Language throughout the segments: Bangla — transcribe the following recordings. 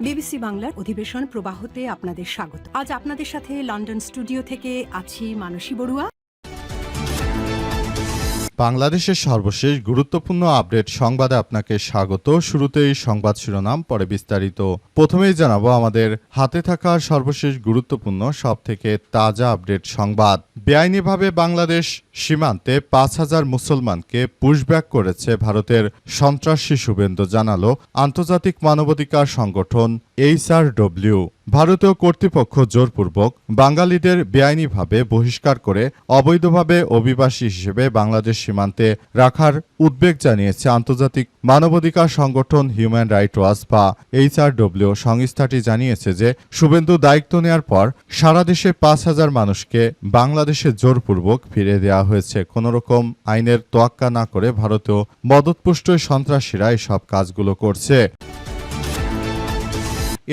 বিবিসি বাংলার অধিবেশন প্রবাহতে আপনাদের স্বাগত। আজ আপনাদের সাথে লন্ডন স্টুডিও থেকে আছি মানসী বড়ুয়া। বাংলাদেশের সর্বশেষ গুরুত্বপূর্ণ আপডেট সংবাদে আপনাকে স্বাগত। শুরুতেই সংবাদ শিরোনাম, পরে বিস্তারিত। প্রথমেই জানাবো আমাদের হাতে থাকা সর্বশেষ গুরুত্বপূর্ণ সবথেকে তাজা আপডেট সংবাদ। বেআইনিভাবে বাংলাদেশ সীমান্তে ৫,০০০ মুসলমানকে পুশব্যাক করেছে ভারতের সন্ত্রাসী, শুভেন্দু জানালো আন্তর্জাতিক মানবাধিকার সংগঠন HRW। ভারতীয় কর্তৃপক্ষ জোরপূর্বক বাঙালিদের বেআইনিভাবে বহিষ্কার করে অবৈধভাবে অভিবাসী হিসেবে বাংলাদেশ সীমান্তে রাখার উদ্বেগ জানিয়েছে আন্তর্জাতিক মানবাধিকার সংগঠন হিউম্যান রাইটস ওয়াচ বা HRW। সংস্থাটি জানিয়েছে যে শুভেন্দু দায়িত্ব নেওয়ার পর সারা দেশে ৫,০০০ মানুষকে বাংলাদেশে জোরপূর্বক ফিরে দেওয়া হয়েছে। কোনোরকম আইনের তোয়াক্কা না করে ভারতীয় মদতপুষ্ট সন্ত্রাসীরা এসব কাজগুলো করছে।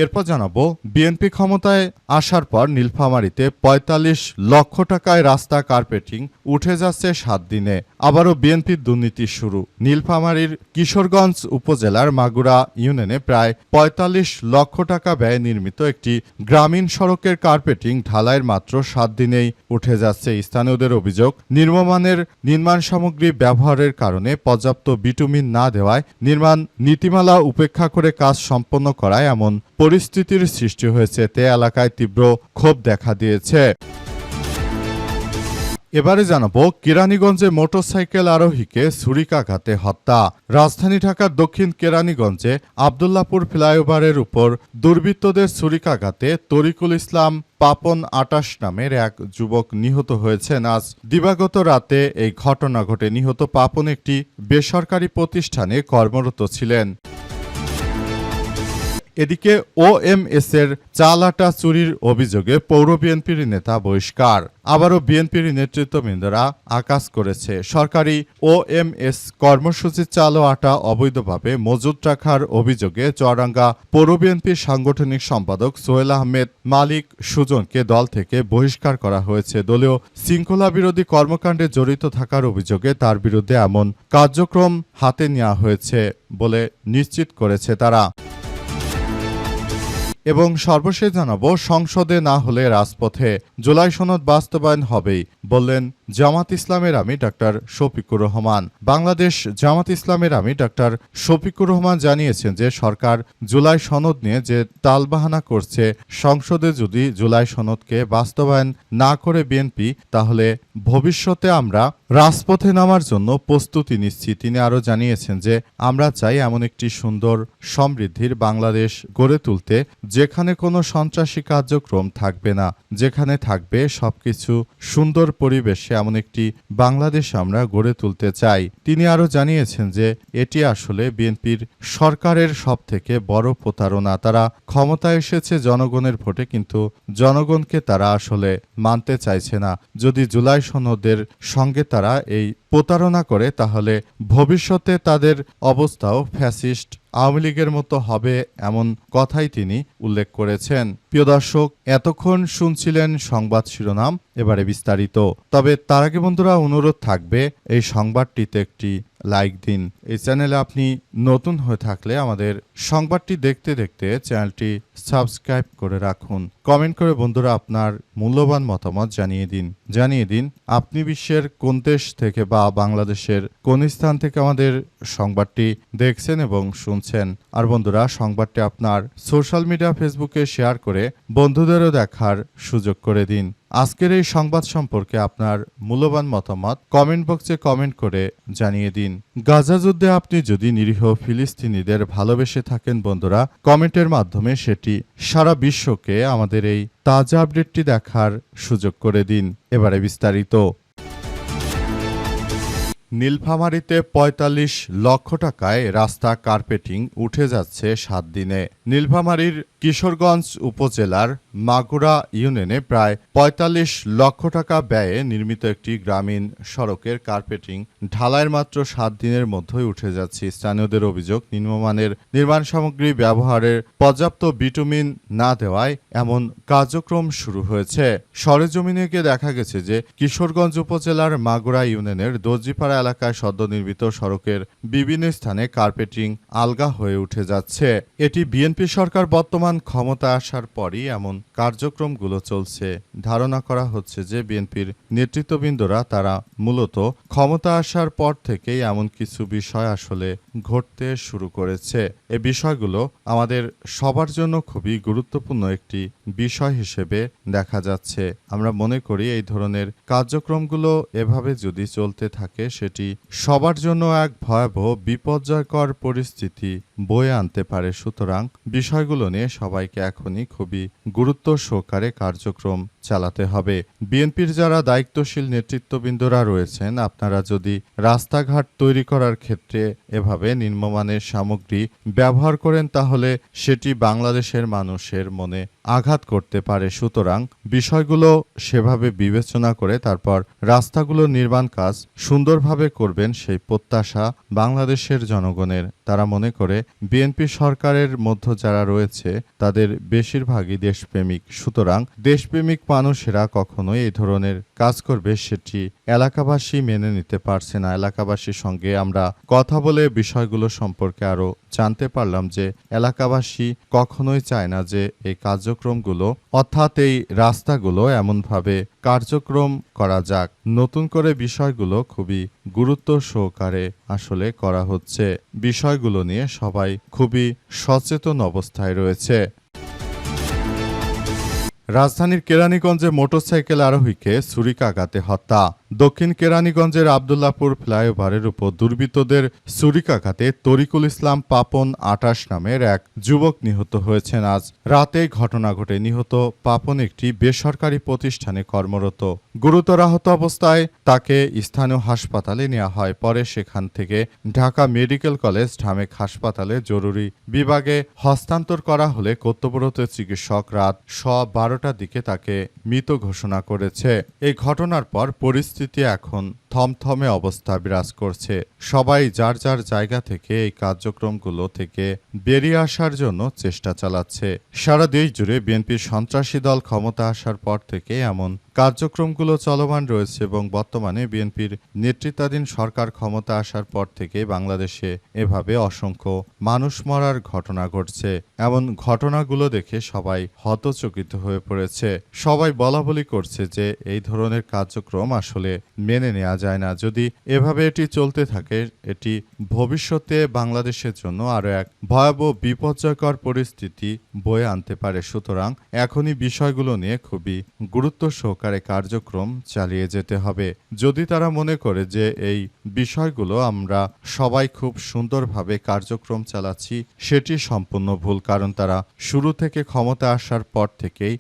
এরপর জানাবো, বিএনপি ক্ষমতায় আসার পর নীলফামারীতে ৪৫ লক্ষ টাকায় রাস্তা কার্পেটিং উঠে যাচ্ছে ৭ দিনে। আবারও বিএনপির দুর্নীতি শুরু। নীলফামারীর কিশোরগঞ্জ উপজেলার মাগুরা ইউনিয়নে প্রায় ৪৫ লক্ষ টাকা ব্যয়ে নির্মিত একটি গ্রামীণ সড়কের কার্পেটিং ঢালাইয়ের মাত্র ৭ দিনেই উঠে যাচ্ছে। স্থানীয়দের অভিযোগ, নিম্নমানের নির্মাণ সামগ্রী ব্যবহারের কারণে পর্যাপ্ত বিটুমিন না দেওয়ায়, নির্মাণ নীতিমালা উপেক্ষা করে কাজ সম্পন্ন করায় এমন পরিস্থিতির সৃষ্টি হয়েছে। তে এলাকায় তীব্র ক্ষোভ দেখা দিয়েছে। এবারে জানাবো, কেরানীগঞ্জে মোটরসাইকেল আরোহীকে ছুরিকাঘাতে হত্যা। রাজধানী ঢাকার দক্ষিণ কেরানীগঞ্জে আবদুল্লাপুর ফ্লাইওভারের উপর দুর্বৃত্তদের ছুরিকাঘাতে তরিকুল ইসলাম পাপন ২৮ নামের এক যুবক নিহত হয়েছেন। আজ দিবাগত রাতে এই ঘটনা ঘটে। নিহত পাপন একটি বেসরকারি প্রতিষ্ঠানে কর্মরত ছিলেন। এদিকে OMS এর চাল আটা চুরির অভিযোগে পৌর বিএনপির নেতা বহিষ্কার। আবারও বিএনপির নেতৃত্ববৃন্দরা আকাশ করেছে। সরকারি OMS কর্মসূচির চাল ও আটা অবৈধভাবে মজুত রাখার অভিযোগে চুয়াডাঙ্গা পৌর বিএনপির সাংগঠনিক সম্পাদক সোহেল আহমেদ মালিক সুজনকে দল থেকে বহিষ্কার করা হয়েছে। দলীয় শৃঙ্খলা বিরোধী কর্মকাণ্ডে জড়িত থাকার অভিযোগে তার বিরুদ্ধে এমন কার্যক্রম হাতে নেওয়া হয়েছে বলে নিশ্চিত করেছে তারা। এবং সর্বশেষ জানাবো, সংসদে না হলে রাজপথে, জুলাই সনদ বাস্তবায়ন হবেই বললেন জামাত ইসলামের আমির ডাক্তার শফিকুর রহমান। বাংলাদেশ জামাত ইসলামের আমির ডাক্তার শফিকুর রহমান জানিয়েছেন যে সরকার জুলাই সনদ নিয়ে যে টালবাহানা করছে, সংসদে যদি জুলাই সনদকে বাস্তবায়ন না করে বিএনপি, তাহলে ভবিষ্যতে আমরা রাজপথে নামার জন্য প্রস্তুতি নিচ্ছি। তিনি আরও জানিয়েছেন যে আমরা চাই এমন একটি সুন্দর সমৃদ্ধির বাংলাদেশ গড়ে তুলতে, যেখানে কোনো সন্ত্রাসী কার্যক্রম থাকবে না, যেখানে থাকবে সবকিছু সুন্দর পরিবেশে, এমন একটি বাংলাদেশ আমরা গড়ে তুলতে চাই। তিনি আরও জানিয়েছেন যে এটি আসলে বিএনপির সরকারের সবথেকে বড় প্রতারণা। তারা ক্ষমতায় এসেছে জনগণের ভোটে, কিন্তু জনগণকে তারা আসলে মানতে চাইছে না। যদি জুলাই সনদের সঙ্গে তারা এই প্রতারণা করে, তাহলে ভবিষ্যতে তাদের অবস্থাও ফ্যাসিস্ট আওয়ামী লীগের মতো হবে, এমন কথাই তিনি উল্লেখ করেছেন। প্রিয় দর্শক, এতক্ষণ শুনছিলেন সংবাদ শিরোনাম, এবারে বিস্তারিত। তবে তার আগে বন্ধুরা অনুরোধ থাকবে, এই সংবাদটিতে একটি লাইক দিন। এই চ্যানেলে আপনি নতুন হয়ে থাকলে আমাদের সংবাদটি দেখতে দেখতে চ্যানেলটি সাবস্ক্রাইব করে রাখুন। কমেন্ট করে বন্ধুরা আপনার মূল্যবান মতামত জানিয়ে দিন আপনি বিশ্বের কোন দেশ থেকে বা বাংলাদেশের কোন স্থান থেকে আমাদের সংবাদটি দেখছেন এবং শুনছেন। আর বন্ধুরা, সংবাদটি আপনার সোশ্যাল মিডিয়া ফেসবুকে শেয়ার করে বন্ধুদেরও দেখার সুযোগ করে দিন। আজকের এই সংবাদ সম্পর্কে আপনার মূল্যবান মতামত কমেন্ট বক্সে কমেন্ট করে জানিয়ে দিন। গাজা যুদ্ধে আপনি যদি নিরীহ ফিলিস্তিনিদের ভালোবেসে থাকেন বন্ধুরা, কমেন্টের মাধ্যমে সেটি সারা বিশ্বকে আমাদের এই তাজা আপডেটটি দেখার সুযোগ করে দিন। এবারে বিস্তারিত। নীলফামারীতে ৪৫ লক্ষ টাকায় রাস্তা কার্পেটিং উঠে যাচ্ছে ৭ দিনে। নীলফামারীর কিশোরগঞ্জ উপজেলার মাগুরা ইউনিয়নে প্রায় ৪৫ লক্ষ টাকা ব্যয়ে নির্মিত একটি গ্রামীণ সড়কের কার্পেটিং ঢালাইয়ের মাত্র ৭ দিনের মধ্যেই উঠে যাচ্ছে। স্থানীয়দের অভিযোগ, নিম্নমানের নির্মাণ সামগ্রী ব্যবহারের পর্যাপ্ত বিটুমিন না দেওয়ায় এমন কার্যক্রম শুরু হয়েছে। সরেজমিনে গিয়ে দেখা গেছে যে কিশোরগঞ্জ উপজেলার মাগুরা ইউনিয়নের দর্জিপাড়া এলাকায় সদ্য নির্মিত সড়কের বিভিন্ন স্থানে কার্পেটিং আলগা হয়ে উঠে যাচ্ছে। এটি বিএনপি বিএনপি সরকার বর্তমান ক্ষমতা আসার পরই এমন কার্যক্রমগুলো চলছে। ধারণা করা হচ্ছে যে বিএনপির নেতৃত্ববৃন্দরা তারা মূলত ক্ষমতা আসার পর থেকেই এমন কিছু বিষয় আসলে ঘটতে শুরু করেছে। এই বিষয়গুলো আমাদের সবার জন্য খুবই গুরুত্বপূর্ণ একটি বিষয় হিসেবে দেখা যাচ্ছে। আমরা মনে করি এই ধরনের কার্যক্রমগুলো এভাবে যদি চলতে থাকে সেটি সবার জন্য এক ভয়াবহ বিপর্যয়কর পরিস্থিতি বয়ে আনতে পারে। সুতরাং বিষয়গুলো নিয়ে সবাইকে এখনই খুবই গুরুত্ব সহকারে কার্যক্রম চালাতে হবে। বিএনপির যারা দায়িত্বশীল নেতৃত্ববৃন্দরা রয়েছেন, আপনারা যদি রাস্তাঘাট তৈরি করার ক্ষেত্রে এভাবে নিম্নমানের সামগ্রী ব্যবহার করেন তাহলে সেটি বাংলাদেশের মানুষের মনে আঘাত করতে পারে। সুতরাং বিষয়গুলো সেভাবে বিবেচনা করে তারপর রাস্তাগুলো নির্মাণ কাজ সুন্দরভাবে করবেন সেই প্রত্যাশা বাংলাদেশের জনগণের। তারা মনে করে বিএনপি সরকারের মধ্যে যারা রয়েছে তাদের বেশিরভাগই দেশপ্রেমিক। সুতরাং দেশপ্রেমিক মানুষেরা কখনোই এই ধরনের কাজ করবে সেটি এলাকাবাসী মেনে নিতে পারছে না। এলাকাবাসীর সঙ্গে আমরা কথা বলে বিষয়গুলো সম্পর্কে আরো জানতে পারলাম যে এলাকাবাসী কখনোই চায় না যে এই কার্যক্রমগুলো অর্থাৎ এই রাস্তাগুলো এমনভাবে কার্যক্রম করা যাক। নতুন করে বিষয়গুলো খুবই গুরুত্ব সহকারে আসলে করা হচ্ছে। বিষয়গুলো নিয়ে সবাই খুবই সচেতন অবস্থায় রয়েছে। রাজধানীর কেরানীগঞ্জে মোটরসাইকেল আরোহীকে ছুরিকাঘাতে হত্যা। দক্ষিণ কেরানীগঞ্জের আবদুল্লাহপুর ফ্লাইওভারের উপর দুর্বৃত্তদের ছুরিকাঘাতে তরিকুল ইসলাম পাপন ২৮ নামের এক যুবক নিহত হয়েছেন। আজ রাতে ঘটনা ঘটে। নিহত পাপন একটি বেসরকারি প্রতিষ্ঠানে কর্মরত। গুরুতর আহত অবস্থায় তাকে স্থানীয় হাসপাতালে নেওয়া হয়। পরে সেখান থেকে ঢাকা মেডিকেল কলেজ ঢামেক হাসপাতালে জরুরি বিভাগে হস্তান্তর করা হলে কর্তব্যরত চিকিৎসক রাত 12টার দিকে তাকে মৃত ঘোষণা করেছে। এই ঘটনার পর পরিস্থিতি এখন থমথমে অবস্থা বিরাজ করছে। সবাই যার যার জায়গা থেকে এই কার্যক্রমগুলো থেকে বেরিয়ে আসার জন্য চেষ্টা চালাচ্ছে। সারা দেশ জুড়ে বিএনপির সন্ত্রাসী দল ক্ষমতা আসার পর থেকে এমন কার্যক্রমগুলো চলমান রয়েছে এবং বর্তমানে বিএনপির নেতৃত্বাধীন সরকার ক্ষমতা আসার পর থেকে বাংলাদেশে এভাবে অসংখ্য মানুষ মরার ঘটনা ঘটছে। এমন ঘটনাগুলো দেখে সবাই হতচকিত হয়ে পড়েছে। সবাই বলাবলি করছে যে এই ধরনের কার্যক্রম আসলে মেনে নেওয়া যায় না। যদি এভাবে এটি চলতে থাকে এটি ভবিষ্যতে বাংলাদেশের জন্য আরো এক ভয়াবহ বিপর্যয়কর পরিস্থিতি বয়ে আনতে পারে। সুতরাং এখনই বিষয়গুলো নিয়ে খুবই গুরুত্ব সহকারে কার্যক্রম চালিয়ে যেতে হবে। যদি তারা মনে করে যে এই বিষয়গুলো আমরা সবাই খুব সুন্দরভাবে কার্যক্রম চালাচ্ছি সেটি সম্পূর্ণ ভুল। কারণ তারা শুরু থেকে ক্ষমতা আসার পর থেকেই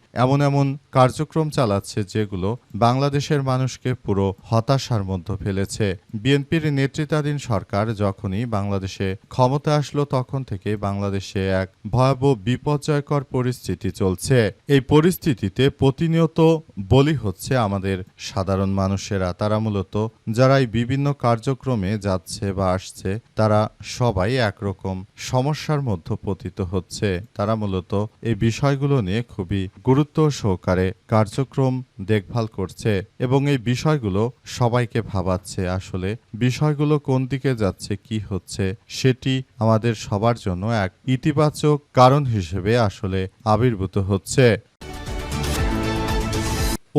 এমন কার্যক্রম চালাচ্ছে যেগুলো বাংলাদেশের মানুষকে পুরো হতাশার মধ্যে ফেলেছে। বিএনপির নেতৃত্বাধীন সরকার যখনই বাংলাদেশে ক্ষমতা আসলো তখন থেকে বাংলাদেশে এক ভয়াবহ বিপর্যয়কর পরিস্থিতি চলছে। এই পরিস্থিতিতে প্রতিনিয়ত বলি হচ্ছে আমাদের সাধারণ মানুষেরা। তারা মূলত যারা এই বিভিন্ন কার্যক্রমে যাচ্ছে বা আসছে তারা সবাই একরকম সমস্যার মধ্যে পতিত হচ্ছে। তারা মূলত এই বিষয়গুলো নিয়ে খুবই গুরুত্ব সহকারে কার্যক্রম দেখভাল করছে এবং এই বিষয়গুলো সবাইকে ভাবাচ্ছে। আসলে বিষয়গুলো কোন দিকে যাচ্ছে, কি হচ্ছে সেটি আমাদের সবার জন্য এক ইতিবাচক কারণ হিসেবে আসলে আবির্ভূত হচ্ছে।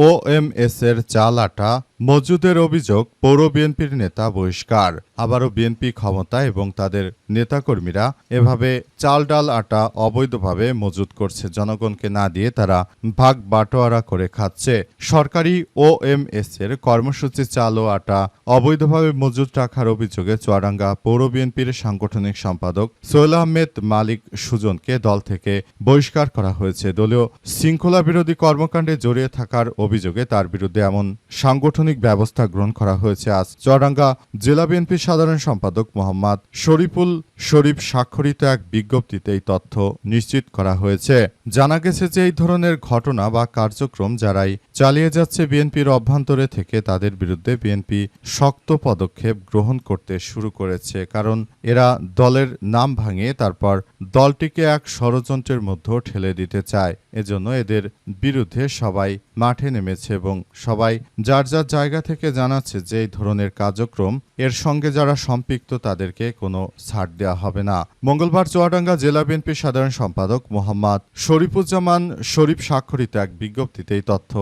ওএমএস এর চাল আটা মজুদের অভিযোগ, পৌর বিএনপির নেতা বহিষ্কার। আবারও বিএনপি ক্ষমতা এবং তাদের নেতাকর্মীরা এভাবে চাল ডাল আটা অবৈধভাবে মজুদ করছে। জনগণকে না দিয়ে তারা ভাগ বাটোয়ারা করে খাচ্ছে। সরকারি ওএমএস এর কর্মসূচি চাল ও আটা অবৈধভাবে মজুদ রাখার অভিযোগে চুয়াডাঙ্গা পৌর বিএনপির সাংগঠনিক সম্পাদক সোহেল আহমেদ মালিক সুজনকে দল থেকে বহিষ্কার করা হয়েছে। দলীয় শৃঙ্খলা বিরোধী কর্মকাণ্ডে জড়িয়ে থাকার অভিযোগে তার বিরুদ্ধে এমন সাংগঠনিক ব্যবস্থা গ্রহণ করা হয়েছে। আজ চুয়াডাঙ্গা জেলা বিএনপির সাধারণ সম্পাদক মোহাম্মদ শরীফুল শরীফ স্বাক্ষরিত এক বিজ্ঞপ্তিতে এই তথ্য নিশ্চিত করা হয়েছে। জানা গেছে যে এই ধরনের ঘটনা বা কার্যক্রম যারাই চালিয়ে যাচ্ছে বিএনপির অভ্যন্তরে থেকে তাদের বিরুদ্ধে বিএনপি শক্ত পদক্ষেপ গ্রহণ করতে শুরু করেছে। কারণ এরা দলের নাম ভাঙিয়ে তারপর দলটিকে এক ষড়যন্ত্রের মধ্যে ঠেলে দিতে চায়। এজন্য এদের বিরুদ্ধে সবাই মাঠে নেমেছে এবং সবাই যার যার জায়গা থেকে জানাচ্ছে যে এই ধরনের কার্যক্রম এর সঙ্গে যারা সম্পৃক্ত তাদেরকে কোনো ছাড় দেওয়া হবে না। মঙ্গলবার চুয়াডাঙ্গা জেলা বিএনপির সাধারণ সম্পাদক মোহাম্মদ শরীফুজ্জামান শরীফ স্বাক্ষরিত এক বিজ্ঞপ্তিতে এই তথ্য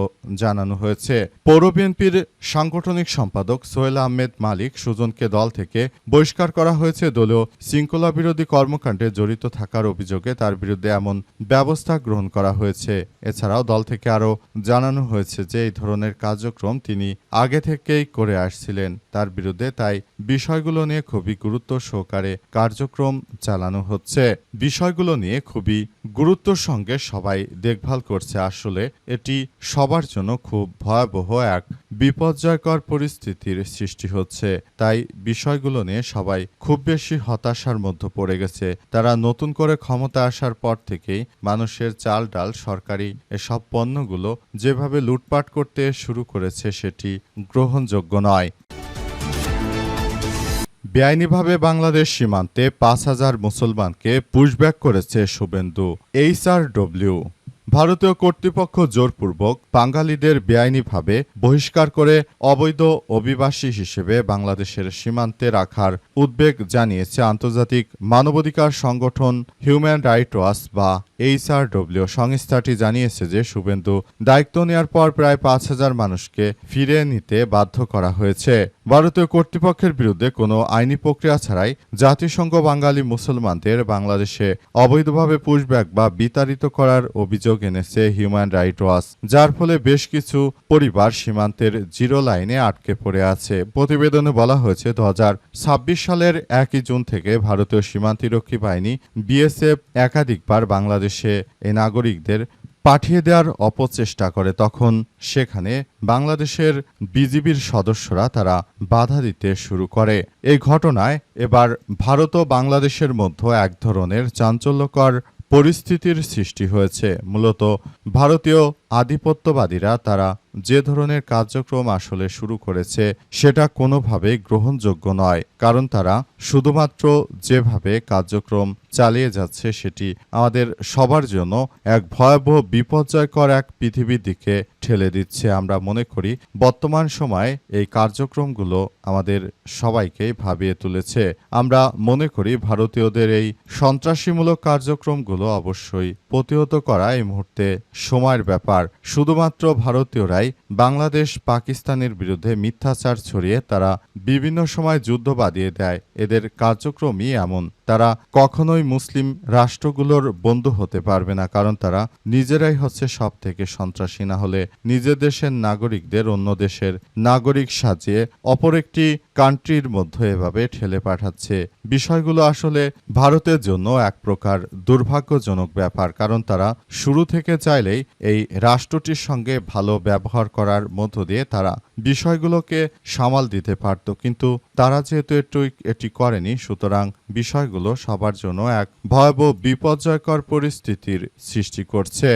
জানানো হয়েছে। পৌর বিএনপির সাংগঠনিক সম্পাদক সোহেল আহমেদ মালিক সুজনকে দল থেকে বহিষ্কার করা হয়েছে। দলীয় শৃঙ্খলা বিরোধী কর্মকাণ্ডে জড়িত থাকার অভিযোগে তার বিরুদ্ধে এমন ব্যবস্থা গ্রহণ করা হয়েছে। এছাড়াও দল থেকে আরও জানানো হয়েছে যে এই ধরনের কার্যক্রম তিনি আগে থেকেই করে আসছিলেন। তার বিরুদ্ধে তাই বিষয়গুলো নিয়ে খুবই গুরুত্ব সহকারে কার্যক্রম চালানো হচ্ছে। বিষয়গুলো নিয়ে খুবই গুরুত্বর সঙ্গে সবাই দেখভাল করছে। আসলে এটি সবার জন্য খুব ভয়াবহ এক বিপর্যয়কর পরিস্থিতির সৃষ্টি হচ্ছে। তাই বিষয়গুলো নিয়ে সবাই খুব বেশি হতাশার মধ্যে পড়ে গেছে। তারা নতুন করে ক্ষমতা আসার পর থেকেই মানুষের চাল ডাল সরকারি এসব পণ্যগুলো যেভাবে লুটপাট করতে শুরু করেছে সেটি গ্রহণযোগ্য নয়। বেআইনিভাবে বাংলাদেশ সীমান্তে ৫,০০০ মুসলমানকে পুশব্যাক করেছে শুভেন্দু। HRW ভারতীয় কর্তৃপক্ষ জোরপূর্বক বাঙালিদের বেআইনিভাবে বহিষ্কার করে অবৈধ অভিবাসী হিসেবে বাংলাদেশের সীমান্তে রাখার উদ্বেগ জানিয়েছে আন্তর্জাতিক মানবাধিকার সংগঠন হিউম্যান রাইটস ওয়াচ বা HRW। সংস্থাটি জানিয়েছে যে শুভেন্দু দায়িত্ব নেওয়ার পর প্রায় ৫,০০০ মানুষকে ফিরিয়ে নিতে বাধ্য করা হয়েছে। ভারতীয় কর্তৃপক্ষের বিরুদ্ধে কোনো আইনি প্রক্রিয়া ছাড়াই জাতিসংঘ বাঙালি মুসলমানদের বাংলাদেশে অবৈধভাবে পুশব্যাক বা বিতাড়িত করার অভিযোগ এনেছে হিউম্যান রাইটস ওয়াচ, যার ফলে বেশ কিছু পরিবার সীমান্তের জিরো লাইনে আটকে পড়ে আছে। প্রতিবেদনে বলা হয়েছে ২০২৬ সালের ১ জুন থেকে ভারতীয় সীমান্তরক্ষী বাহিনী BSF একাধিকবার বাংলাদেশে এই নাগরিকদের পাঠিয়ে দেওয়ার অপচেষ্টা করে। তখন সেখানে বাংলাদেশের বিজিবির সদস্যরা তারা বাধা দিতে শুরু করে। এই ঘটনায় এবার ভারত ও বাংলাদেশের মধ্যে এক ধরনের চাঞ্চল্যকর পরিস্থিতির সৃষ্টি হয়েছে। মূলত ভারতীয় আধিপত্যবাদীরা তারা যে ধরনের কার্যক্রম আসলে শুরু করেছে সেটা কোনোভাবেই গ্রহণযোগ্য নয়, কারণ তারা শুধুমাত্র যেভাবে কার্যক্রম চালিয়ে যাচ্ছে সেটি আমাদের সবার জন্য এক ভয়াবহ বিপর্যয়কর এক পৃথিবীর দিকে ঠেলে দিচ্ছে। আমরা মনে করি বর্তমান সময়ে এই কার্যক্রমগুলো আমাদের সবাইকেই ভাবিয়ে তুলেছে। আমরা মনে করি ভারতীয়দের এই সন্ত্রাসীমূলক কার্যক্রমগুলো অবশ্যই প্রতিহত করা এই মুহূর্তে সময়ের ব্যাপার। শুধুমাত্র ভারতীয়রাই বাংলাদেশ পাকিস্তানের বিরুদ্ধে মিথ্যাচার ছড়িয়ে তারা বিভিন্ন সময় যুদ্ধ বাঁধিয়ে দেয়। এদের কার্যক্রমই এমন। তারা কখনোই মুসলিম রাষ্ট্রগুলোর বন্ধু হতে পারবে না, কারণ তারা নিজেরাই হচ্ছে সব থেকে সন্ত্রাসী। না হলে নিজের দেশের নাগরিকদের অন্য দেশের নাগরিক সাজিয়ে অপর একটি কান্ট্রির মধ্যে এভাবে ঠেলে পাঠাচ্ছে। বিষয়গুলো আসলে ভারতের জন্য এক প্রকার দুর্ভাগ্যজনক ব্যাপার, কারণ তারা শুরু থেকে চাইলেই এই রাষ্ট্রটির সঙ্গে ভালো ব্যবহার করার মধ্য দিয়ে তারা বিষয়গুলোকে সামাল দিতে পারত, কিন্তু তারা যেহেতু এটি করেনি, সুতরাং বিষয়গুলো সবার জন্য এক ভয়াবহ বিপর্যয়কর পরিস্থিতির সৃষ্টি করছে।